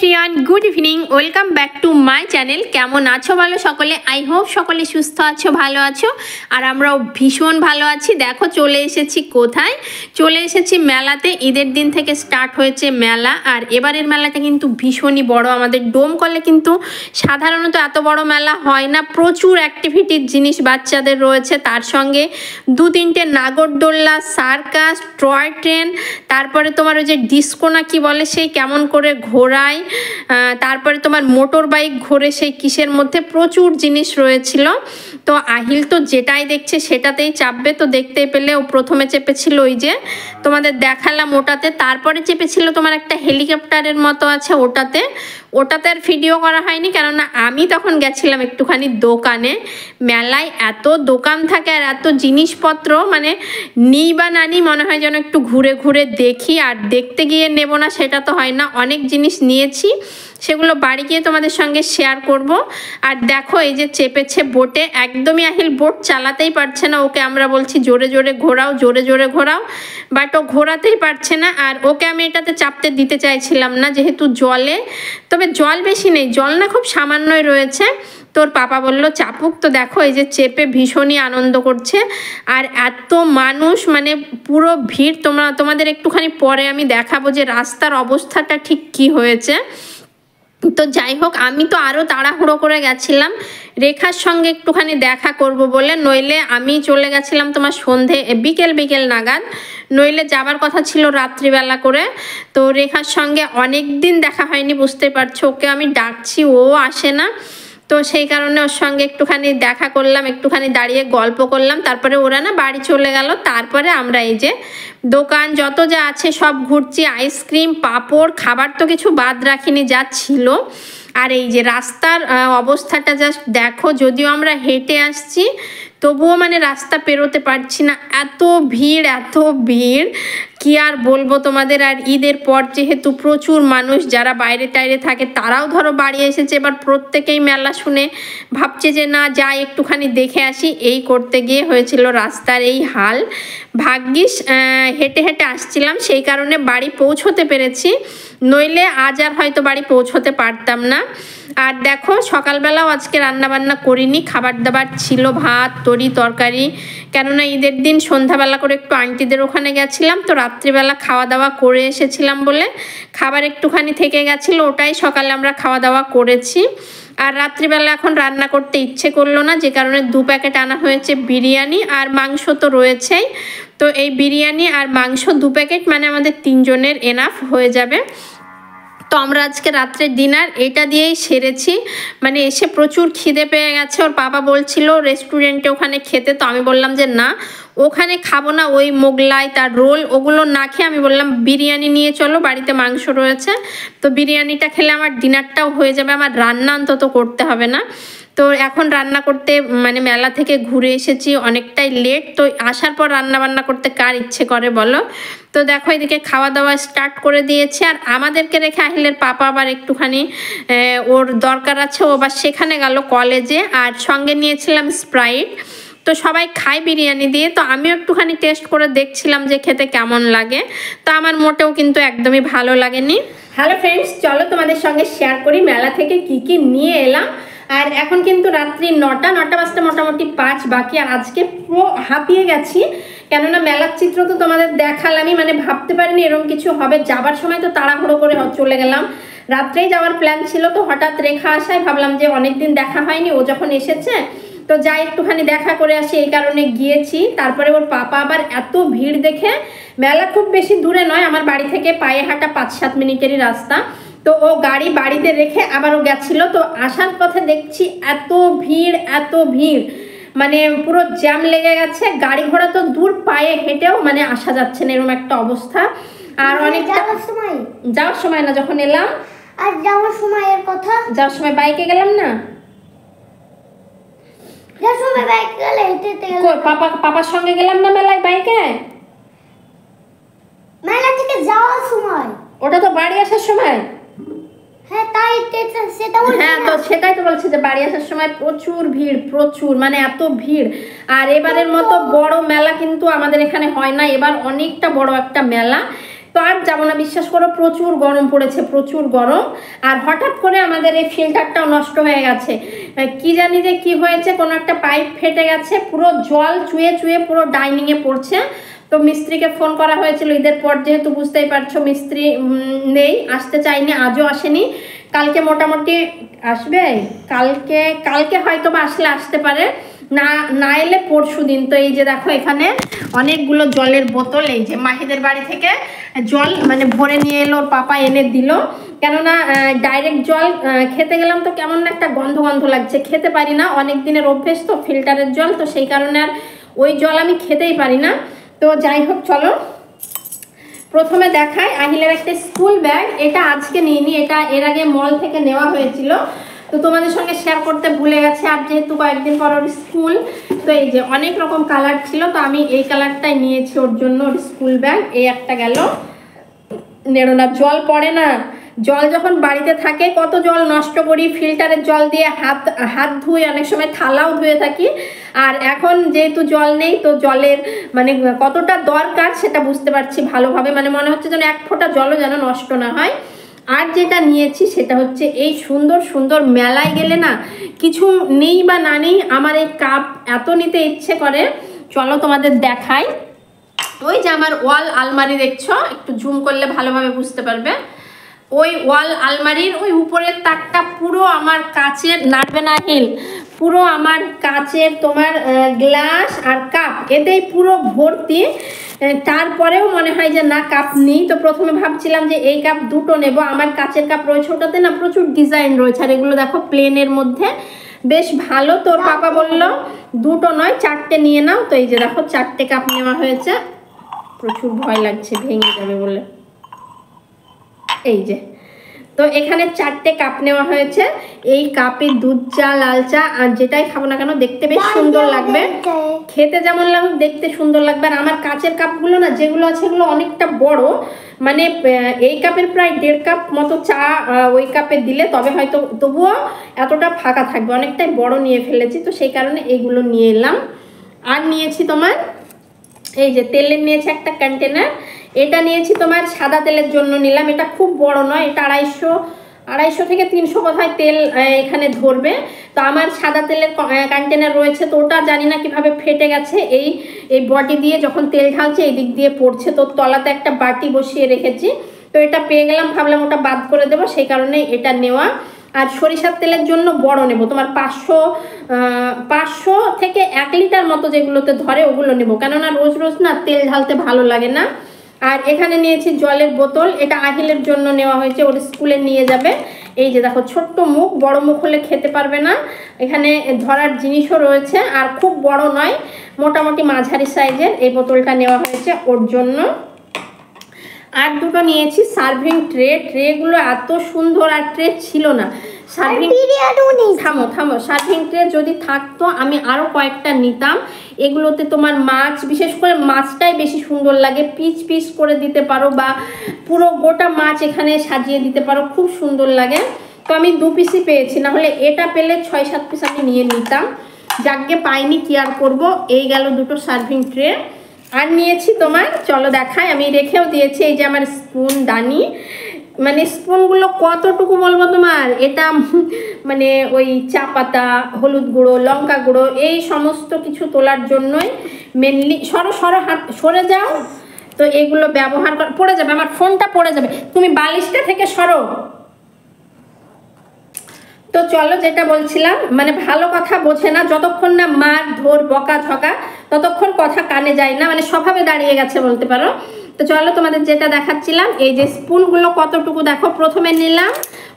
Everyone, good evening, welcome back to my channel. কেমন আছো ভালো সকলে? আই হোপ সকলে সুস্থ আছো, ভালো আছো, আর আমরাও ভীষণ ভালো আছি। দেখো চলে এসেছি কোথায়, চলে এসেছি মেলাতে। ঈদের দিন থেকে স্টার্ট হয়েছে মেলা, আর এবারের মেলাটা কিন্তু ভীষণই বড়। আমাদের ডোমকলে কিন্তু সাধারণত এত বড় মেলা হয় না। প্রচুর অ্যাক্টিভিটির জিনিস বাচ্চাদের রয়েছে, তার সঙ্গে দু তিনটে নাগরদোল্লা, সার্কাস, টয় ট্রেন, তারপরে তোমার ওই যে ডিস্কো না কি বলে সেই কেমন করে ঘোরায়, তারপরে তোমার মোটর বাইক ঘোরে সেই কিসের মধ্যে, প্রচুর জিনিস রয়েছিল। তো আহিল তো যেটাই দেখছে সেটাতেই চাপবে, তো দেখতেই পেলে ও প্রথমে চেপেছিল ওই যে তোমাদের দেখালাম ওটাতে, তারপরে চেপেছিল তোমার একটা হেলিকপ্টারের মতো আছে ওটাতে আর ভিডিও করা হয়নি, কেননা আমি তখন গেছিলাম একটুখানি দোকানে। মেলায় এত দোকান থাকে আর এত জিনিসপত্র, মানে নিই বা না নিই মনে হয় যেন একটু ঘুরে ঘুরে দেখি, আর দেখতে গিয়ে নেব না সেটা তো হয় না। অনেক জিনিস নিয়েছি, সেগুলো বাড়ি গিয়ে তোমাদের সঙ্গে শেয়ার করব। আর দেখো এই যে চেপেছে বোটে, একদমই আহিল বোট চালাতেই পারছে না। ওকে আমরা বলছি জোরে জোরে ঘোরাও, জোরে জোরে ঘোরাও, বাট ও ঘোরাতেই পারছে না। আর ওকে আমি এটাতে চাপতে দিতে চাইছিলাম না, যেহেতু জলে, তবে জল বেশি নেই, জল না খুব সামান্যই রয়েছে। তোর পাপা বলল চাপুক, তো দেখো এই যে চেপে ভীষণই আনন্দ করছে। আর এত মানুষ, মানে পুরো ভিড়। তোমাদের একটুখানি পরে আমি দেখাবো যে রাস্তার অবস্থাটা ঠিক কি হয়েছে। তো যাই হোক, আমি তো আরও তাড়াহুড়ো করে গেছিলাম রেখার সঙ্গে একটুখানি দেখা করব বলে, নইলে আমি চলে গেছিলাম তোমার সন্ধে বিকেল নাগাদ, নইলে যাবার কথা ছিল রাত্রিবেলা করে। তো রেখার সঙ্গে অনেক দিন দেখা হয়নি, বুঝতে পারছো, ওকে আমি ডাকছি ও আসে না। তো সেই কারণে ওর সঙ্গে একটুখানি দেখা করলাম, একটুখানি দাঁড়িয়ে গল্প করলাম, তারপরে ওরা না বাড়ি চলে গেল। তারপরে আমরা এই যে দোকান যত যা আছে সব ঘুরছি, আইসক্রিম, পাঁপড়, খাবার তো কিছু বাদ রাখিনি যা ছিল। আর এই যে রাস্তার অবস্থাটা জাস্ট দেখো, যদিও আমরা হেঁটে আসছি তবুও মানে রাস্তা পেরোতে পারছি না, এত ভিড় কি আর বলবো তোমাদের। আর ঈদের পর যেহেতু প্রচুর মানুষ যারা বাইরে টাইরে থাকে তারাও ধরো বাড়ি এসেছে, এবার প্রত্যেকেই মেলা শুনে ভাবছে যে না যাই একটুখানি দেখে আসি, এই করতে গিয়ে হয়েছিল রাস্তার এই হাল। ভাগ্যিস হেঁটে হেঁটে আসছিলাম, সেই কারণে বাড়ি পৌঁছতে পেরেছি, নইলে আজ আর হয়তো বাড়ি পৌঁছতে পারতাম না। আর দেখো সকালবেলাও আজকে রান্নাবান্না করিনি, খাবার দাবার ছিল ভাত, তরি, তরকারি, কেননা ঈদের দিন সন্ধ্যাবেলা করে একটু আন্টিদের ওখানে গেছিলাম, তো রাত্রিবেলা খাওয়া দাওয়া করে এসেছিলাম বলে খাবার একটুখানি থেকে গেছিলো, ওটাই সকালে আমরা খাওয়া দাওয়া করেছি। আর রাত্রিবেলা এখন রান্না করতে ইচ্ছে করলো না, যে কারণে 2 প্যাকেট আনা হয়েছে বিরিয়ানি, আর মাংস তো রয়েছেই। তো এই বিরিয়ানি আর মাংস 2 প্যাকেট মানে আমাদের 3 জনের এনাফ হয়ে যাবে। তো আমরা আজকে রাত্রের ডিনার এটা দিয়েই সেরেছি, মানে এসে প্রচুর খিদে পেয়ে গেছে। ওর বাবা বলছিল রেস্টুরেন্টে ওখানে খেতে, তো আমি বললাম যে না ওখানে খাবো না, ওই মোগলাই তার রোল ওগুলো না খেয়ে আমি বললাম বিরিয়ানি নিয়ে চলো, বাড়িতে মাংস রয়েছে, তো বিরিয়ানিটা খেলে আমার ডিনারটাও হয়ে যাবে, আমার রান্না অন্তত করতে হবে না। তো এখন রান্না করতে, মানে মেলা থেকে ঘুরে এসেছি অনেকটাই লেট, তো আসার পর রান্না বান্না করতে কার ইচ্ছে করে বলো। তো দেখো এদিকে খাওয়া দাওয়া স্টার্ট করে দিয়েছে, আর আমাদেরকে রেখে আহিলের পাপা আবার একটুখানি ওর দরকার আছে, ও আবার সেখানে গেল কলেজে, আর সঙ্গে নিয়েছিলাম স্প্রাইট। তো সবাই খায় বিরিয়ানি দিয়ে, তো আমিও একটুখানি টেস্ট করে দেখছিলাম যে খেতে কেমন লাগে, তো আমার মোটেও কিন্তু একদমই ভালো লাগেনি। হ্যালো ফ্রেন্ডস, চলো তোমাদের সঙ্গে শেয়ার করি মেলা থেকে কি নিয়ে এলাম। আর এখন কিন্তু রাত্রি 9টা বাজতে মোটামুটি 5 বাকি, আর আজকে পুরো হাঁপিয়ে গেছি, কেননা মেলার চিত্র তো তোমাদের দেখালামই, মানে ভাবতে পারিনি এরকম কিছু হবে। যাবার সময় তো তাড়াহুড়ো করে চলে গেলাম, রাত্রেই যাওয়ার প্ল্যান ছিল, তো হঠাৎ রেখা আসায় ভাবলাম যে অনেকদিন দেখা হয়নি, ও যখন এসেছে তো যাই একটুখানি দেখা করে আসি, এই কারণে গিয়েছি। তারপরে ওর পাপা আবার এত ভিড় দেখে, মেলা খুব বেশি দূরে নয়, আমার বাড়ি থেকে পায়ে হাঁটা 5-7 মিনিটেরই রাস্তা, তো ও গাড়ি বাড়িতে রেখে আবারও গেছিলো। তো আসার পথে দেখছি এত ভিড়, মানে পুরো জ্যাম লেগে গেছে, গাড়ি ঘোড়া তো দূর, পায়ে হেঁটেও মানে আসা যাচ্ছে না, এরকম একটা অবস্থা। আর অনেক যাওয়ার সময় না, যখন এলাম, আর যাওয়ার সময়ের কথা, যাওয়ার সময় বাইকে গেলাম না, পাপার সঙ্গে গেলাম না মেলায় বাইকে, মেলা থেকে যাওয়ার সময়, ওটা তো বাড়ি আসার সময়। হ্যাঁ তাই সেটা বলছি, হ্যাঁ তো সেটাই তো বলছি যে বাড়ি আসার সময় প্রচুর ভিড়, মানে এত ভিড়। আর এবারের মতো বড় মেলা কিন্তু আমাদের এখানে হয় না, এবার অনেকটা বড় একটা মেলা, তো আর যাবো না, বিশ্বাস করো প্রচুর গরম পড়েছে, প্রচুর গরম। আর হঠাৎ করে আমাদের এই ফিল্টারটাও নষ্ট হয়ে গেছে, কি জানি যে কি হয়েছে, কোনো একটা পাইপ ফেটে গেছে, পুরো জল চুয়ে চুয়ে পুরো ডাইনিংয়ে পড়ছে। তো মিস্ত্রিকে ফোন করা হয়েছিল ঈদের পর, যেহেতু বুঝতেই পারছো মিস্ত্রি নেই, আসতে চাইনি, আজও আসেনি। কালকে মোটামুটি আসবে, কালকে হয়তো বা আসলে আসতে পারে, না এলে পরশু দিন। তো এই যে দেখো এখানে অনেকগুলো জলের বোতল, এই যে মাহিদের বাড়ি থেকে জল মানে ভরে নিয়ে এলো, ওর পাপা এনে দিল। কেননা ডাইরেক্ট জল খেতে গেলাম তো কেমন একটা গন্ধ গন্ধ লাগছে, খেতে পারি না, অনেক দিনের অভ্যেস তো ফিল্টারের জল, তো সেই কারণে আর ওই জল আমি খেতেই পারি না। তো যাই হোক চলো প্রথমে দেখাই আহিলের একটা স্কুল ব্যাগ। এটা আজকে নিইনি, এটা এর আগে মল থেকে নেওয়া হয়েছিল, তো তোমাদের সঙ্গে শেয়ার করতে ভুলে গেছে। আর যেহেতু কয়েকদিন পর ওর স্কুল, তো এই যে অনেক রকম কালার ছিল, তো আমি এই কালারটাই নিয়েছি ওর জন্য, ওর স্কুল ব্যাগ। এই একটা গেল, নেড়ো না, জল পড়ে না, জল যখন বাড়িতে থাকে কত জল নষ্ট করি, ফিল্টারের জল দিয়ে হাত ধুই, অনেক সময় থালাও ধুয়ে থাকি। আর এখন যেহেতু জল নেই, তো জলের মানে কতটা দরকার সেটা বুঝতে পারছি ভালোভাবে, মানে মনে হচ্ছে যেন এক ফোঁটা জলও যেন নষ্ট না হয়। আর যেটা নিয়েছি সেটা হচ্ছে এই সুন্দর সুন্দর, মেলায় গেলে না কিছু নেই বা না নেই, আমার এই কাপ এত নিতে ইচ্ছে করে, চলো তোমাদের দেখাই। ওই যে আমার ওয়াল আলমারি দেখছো, একটু জুম করলে ভালোভাবে বুঝতে পারবে, ওই ওয়াল আলমারির ওই উপরের তাকটা পুরো আমার কাচের, নাড়বে না হিল, পুরো আমার কাচের তোমার গ্লাস আর কাপ এতেই পুরো ভর্তি। তারপরেও মনে হয় যে না কাপ নেই। তো প্রথমে ভাবছিলাম যে এই কাপ দুটো নেব, আমার কাচের কাপ রয়েছে, ওটাতে না প্রচুর ডিজাইন রয়েছে, আর এগুলো দেখো প্লেনের মধ্যে বেশ ভালো। তোর পাপা বললো দুটো নয় 4টে নিয়ে নাও, তো এই যে দেখো 4টে কাপ নেওয়া হয়েছে। প্রচুর ভয় লাগছে ভেঙে যাবে বলে, এই যে তো এখানে 4টে কাপ নেওয়া হয়েছে। এই কাপে দুধ চা, লাল চা আর যেটাই খাবো না কেন দেখতে বেশ সুন্দর লাগবে, খেতে যেমন লাগুক দেখতে সুন্দর লাগবে। আর আমার কাচের কাপগুলো না যেগুলো আছে এগুলো অনেকটা বড়, মানে এই কাপের প্রায় 1.5 কাপ মতো চা ওই কাপে দিলে তবে হয়তো, তবুও এতটা ফাঁকা থাকবে, অনেকটাই বড় নিয়ে ফেলেছি, তো সেই কারণে এইগুলো নিয়ে এলাম। আর নিয়েছি তোমার এই যে তেলের নিয়েছি একটা কন্টেনার, এটা নিয়েছি তোমার সাদা তেলের জন্য নিলাম, এটা খুব বড় নয়, এটা 250 থেকে 300 বোধহয় তেল এখানে ধরবে। তো আমার সাদা তেলের কন্টেনার রয়েছে, তো ওটা জানি না কিভাবে ফেটে গেছে, এই বডি দিয়ে যখন তেল ঢালছে এই দিক দিয়ে পড়ছে, তো তলাতে একটা বাটি বসিয়ে রেখেছি, তো এটা পেয়ে গেলাম, ভাবলাম ওটা বাদ করে দেবো, সেই কারণে এটা নেওয়া। আর সরিষার তেলের জন্য বড় নেব, তোমার 500 থেকে 1 লিটার মতো যেগুলোতে ধরে ওগুলো নেব, কেননা রোজ রোজ না তেল ঢালতে ভালো লাগে না। আর এখানে নিয়েছি জলের বোতল, এটা আহিলের জন্য নেওয়া হয়েছে, ওর স্কুলে নিয়ে যাবে। এই যে দেখো ছোট্ট মুখ, বড় মুখ হলে খেতে পারবে না, এখানে ধরার জিনিসও রয়েছে, আর খুব বড় নয়, মোটামুটি মাঝারি সাইজের এই বোতলটা নেওয়া হয়েছে ওর জন্য। আর দুটো নিয়েছি সার্ভিং ট্রেগুলো এত সুন্দর, আর ট্রে ছিল না, থামো, সার্ভিং ট্রে যদি থাকতো আমি আরো কয়েকটা নিতাম। এগুলোতে তোমার মাছ, বিশেষ করে মাছটাই বেশি সুন্দর লাগে, পিস করে দিতে পারো, বা পুরো গোটা মাছ এখানে সাজিয়ে দিতে পারো, খুব সুন্দর লাগে। তো আমি 2 পিসই পেয়েছি, না হলে এটা পেলে 6-7 পিস আমি নিয়ে নিতাম, যাকে পাইনি কি আর করবো। এই গেল দুটো সার্ভিং ট্রে। আর নিয়েছি তোমার, চলো দেখাই, আমি রেখেও দিয়েছি, এই যে আমার স্পুন দানি, মানে স্পুনগুলো কতটুকু বলবো তোমার, এটা মানে ওই চা পাতা, হলুদ গুঁড়ো, লঙ্কা গুঁড়ো এই সমস্ত কিছু তোলার জন্যই মেনলি। হাত সরে যাও, তো এগুলো ব্যবহার কর, পড়ে যাবে, আমার ফোনটা পড়ে যাবে, তুমি বালিশটা থেকে সরো। তো চলো যেটা বলছিলাম, মানে ভালো কথা বোঝে না, যতক্ষণ না মার ধর বকা ঝকা ততক্ষণ কথা কানে যায় না, মানে স্বভাবে দাঁড়িয়ে গেছে বলতে পারো। তো চলো তোমাদের যেটা দেখাচ্ছিলাম, এই যে স্পুনগুলো কতটুকু দেখো,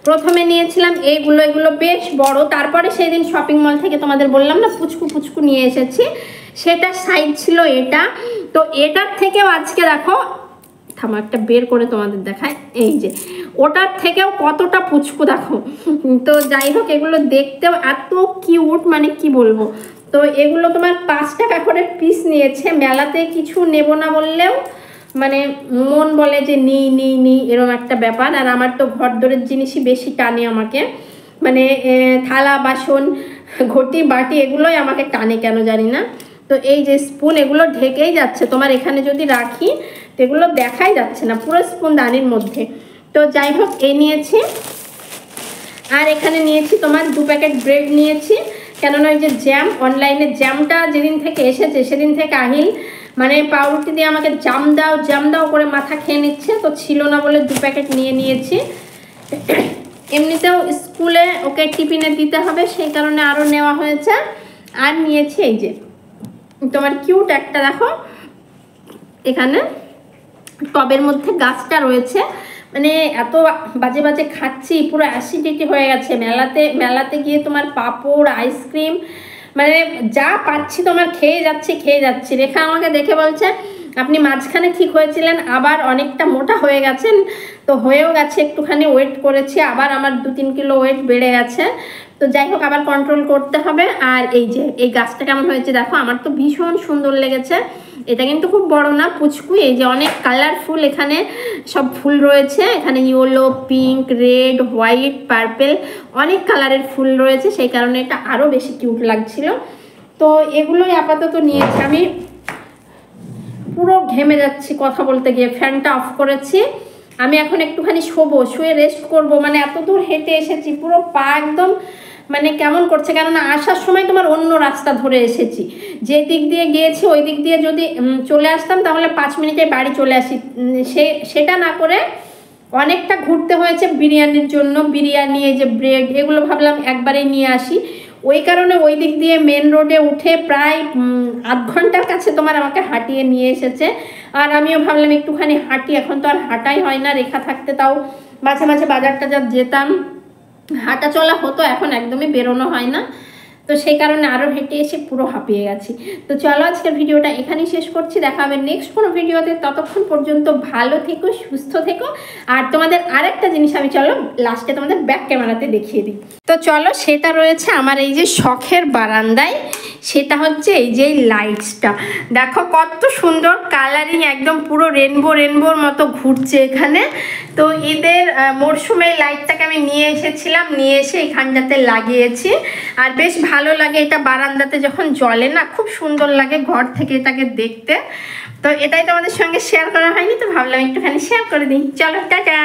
প্রথমে নিয়েছিলাম এগুলো বেশ বড়, তারপরে সেই দিন শপিং মল থেকে তোমাদের বললাম না পুচকু নিয়ে এসেছি, সেটা সাইজ ছিল এটা। তো এটার থেকেও আজকে দেখো, থামো একটা বের করে তোমাদের দেখায়, এই যে ওটার থেকেও কতটা পুচকু দেখো। তো যাই হোক এগুলো দেখতেও এত কিউট, মানে কি বলবো। তো এগুলো তোমার 5 টাকা করে পিস নিয়েছে, মেলাতে কিছু নেব না বললেও মানে মন বলে যে নি এরকম একটা ব্যাপার। আর আমার তো ঘর দরের জিনিসই বেশি টানে আমাকে, মানে থালা বাসন ঘটি বাটি এগুলোই আমাকে টানে কেন জানি না। তো এই যে স্পুন এগুলো ঢেকেই যাচ্ছে, তোমার এখানে যদি রাখি তো এগুলো দেখাই যাচ্ছে না, পুরো স্পুনদানির মধ্যে। তো যাই হোক এই নিয়েছি। আর এখানে নিয়েছি তোমার 2 প্যাকেট ব্রেড নিয়েছি, কেননা ওই যে জ্যাম, অনলাইনে জ্যামটা যেদিন থেকে এসেছে সেদিন থেকে আহিল মানে পাউরুটি দিয়ে আমাকে জাম দাও করে মাথা খেয়ে নিচ্ছে, তো ছিল না বলে 2 প্যাকেট নিয়েছি। এমনিতেও স্কুলে ওকে টিফিনে দিতে হবে, সেই কারণে আরও নেওয়া হয়েছে। আর নিয়েছি এই যে তোমার কিউট একটা, দেখো এখানে টবের মধ্যে গাছটা রয়েছে, মানে এত বাজে বাজে খাচ্ছি, পুরো অ্যাসিডিটি হয়ে গেছে। মেলাতে গিয়ে তোমার পাঁপড়, আইসক্রিম, মানে যা পাচ্ছি তোমার খেয়ে যাচ্ছি। রেখা আমাকে দেখে বলছে আপনি মাঝখানে ঠিক হয়েছিলেন, আবার অনেকটা মোটা হয়ে গেছেন। তো হয়েও গেছে, একটুখানি ওয়েট করেছি, আবার আমার 2-3 কিলো ওয়েট বেড়ে গেছে। তো যাই হোক আবার কন্ট্রোল করতে হবে। আর এই যে এই গাছটা কেমন হয়েছে দেখো, আমার তো ভীষণ সুন্দর লেগেছে। এটা কিন্তু খুব বড় না, পুচকু, এই যে অনেক কালারফুল এখানে সব ফুল রয়েছে, এখানে yellow, pink, red, white, purple, অনেক কালারের ফুল রয়েছে, সেই কারণে এটা আরও বেশি কিউট লাগছিল। তো এগুলোই আপাতত নিয়েছি। আমি পুরো ঘেমে যাচ্ছি কথা বলতে গিয়ে, ফ্যানটা অফ করেছি। আমি এখন একটুখানি শুয়ে রেস্ট করব, মানে এত দূর হেঁটে এসেছি, পুরো পা একদম মানে কেমন করছে, কেননা আসার সময় তোমার অন্য রাস্তা ধরে এসেছি, যে দিক দিয়ে গিয়েছি ওই দিক দিয়ে যদি চলে আসতাম তাহলে 5 মিনিটে বাড়ি চলে আসি, সেটা না করে অনেকটা ঘুরতে হয়েছে বিরিয়ানির জন্য। বিরিয়ানি, এই যে ব্রেড, এগুলো ভাবলাম একবারেই নিয়ে আসি, ওই কারণে ওই দিক দিয়ে মেন রোডে উঠে প্রায় আধ ঘন্টার কাছে তোমার আমাকে হাঁটিয়ে নিয়ে এসেছে। আর আমিও ভাবলাম একটুখানি হাঁটি, এখন তো আর হাঁটাই হয় না, রেখা থাকতে তাও মাঝে মাঝে বাজার টাজার যেতাম, হাঁটা চলা হতো, এখন একদমই বেরোনো হয় না। তো সেই কারণে আরও হেঁটে এসে পুরো হাঁপিয়ে গেছি। তো চলো আজকের ভিডিওটা এখানেই শেষ করছি, দেখা হবে নেক্সট কোনো ভিডিওতে। ততক্ষণ পর্যন্ত ভালো থেকো, সুস্থ থেকো। আর তোমাদের আরেকটা জিনিস আমি চলো লাস্টে তোমাদের ব্যাক ক্যামেরাতে দেখিয়ে দিই। তো চলো, সেটা রয়েছে আমার এই যে শখের বারান্দায়, সেটা হচ্ছে এই যে লাইটসটা দেখো কত সুন্দর কালারিং, একদম পুরো রেনবোর মতো ঘুরছে এখানে। তো ঈদের মরশুমে লাইটটাকে আমি নিয়ে এসেছিলাম, নিয়ে এসে এখানটাতে লাগিয়েছি। আর বেশ ভালো লাগে এটা বারান্দাতে যখন জ্বলে না, খুব সুন্দর লাগে ঘর থেকে এটাকে দেখতে। তো এটাই তোমাদের সঙ্গে শেয়ার করা হয়নি, তো ভাবলাম একটুখানি শেয়ার করে দিই। চলো টাটা।